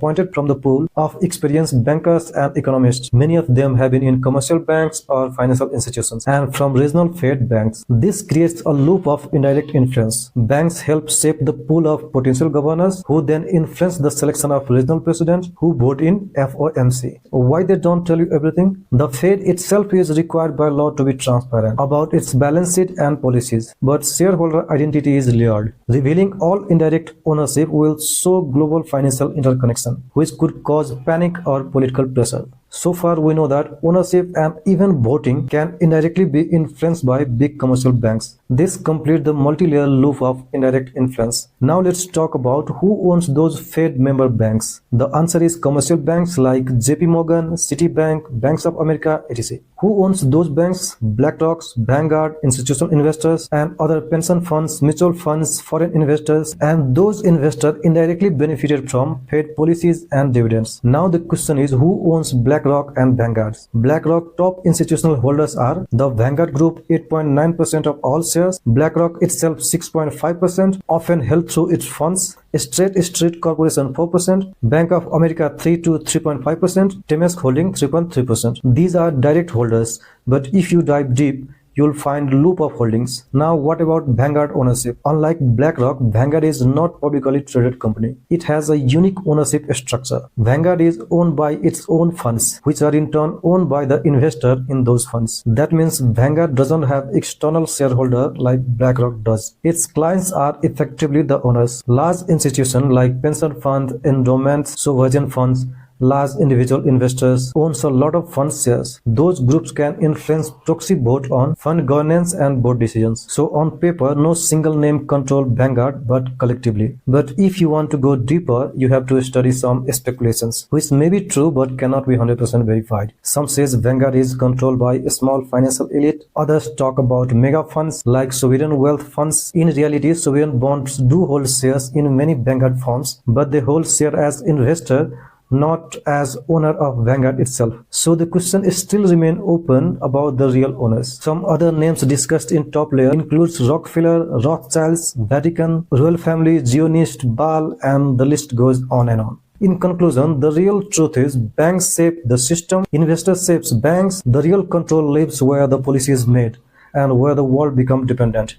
appointed from the pool of experienced bankers and economists. Many of them have been in commercial banks or financial institutions and from regional Fed banks. This creates a loop of indirect influence. Banks help shape the pool of potential governors who then influence the selection of regional presidents who vote in FOMC. Why they don't tell you everything? The Fed itself is required by law to be transparent about its balance sheet and policies, but shareholder identity is layered. Revealing all indirect ownership will show global financial interconnection, which could cause panic or political pressure. So far, we know that ownership and even voting can indirectly be influenced by big commercial banks. This completes the multi-layer loop of indirect influence. Now let's talk about who owns those Fed member banks. The answer is commercial banks like JP Morgan, Citibank, Banks of America, etc. Who owns those banks? BlackRock, Vanguard, institutional investors, and other pension funds, mutual funds, foreign investors, and those investors indirectly benefited from Fed policies and dividends. Now the question is, who owns BlackRock and Vanguard? BlackRock top institutional holders are the Vanguard Group 8.9% of all shares, BlackRock itself 6.5%, often held through its funds, State Street Corporation 4%, Bank of America 3 to 3.5%, Temesk Holding 3.3%. These are direct holders, but if you dive deep, you'll find loop of holdings. Now what about Vanguard ownership? Unlike BlackRock, Vanguard is not publicly traded company. It has a unique ownership structure. Vanguard is owned by its own funds, which are in turn owned by the investor in those funds. That means Vanguard doesn't have external shareholder like BlackRock does. Its clients are effectively the owners. Large institutions like pension funds, endowments, sovereign funds, large individual investors owns a lot of fund shares. Those groups can influence proxy vote on fund governance and board decisions. So on paper, no single name control Vanguard, but collectively. But if you want to go deeper, you have to study some speculations, which may be true but cannot be 100% verified. Some says Vanguard is controlled by a small financial elite. Others talk about mega funds like sovereign wealth funds. In reality, sovereign bonds do hold shares in many Vanguard funds, but they hold share as investor, not as owner of Vanguard itself. So the question still remains open about the real owners. Some other names discussed in top layer includes Rockefeller, Rothschilds, Vatican, Royal Family, Zionist, Baal, and the list goes on and on. In conclusion, the real truth is banks shape the system, investors shapes banks, the real control lives where the policy is made and where the world becomes dependent.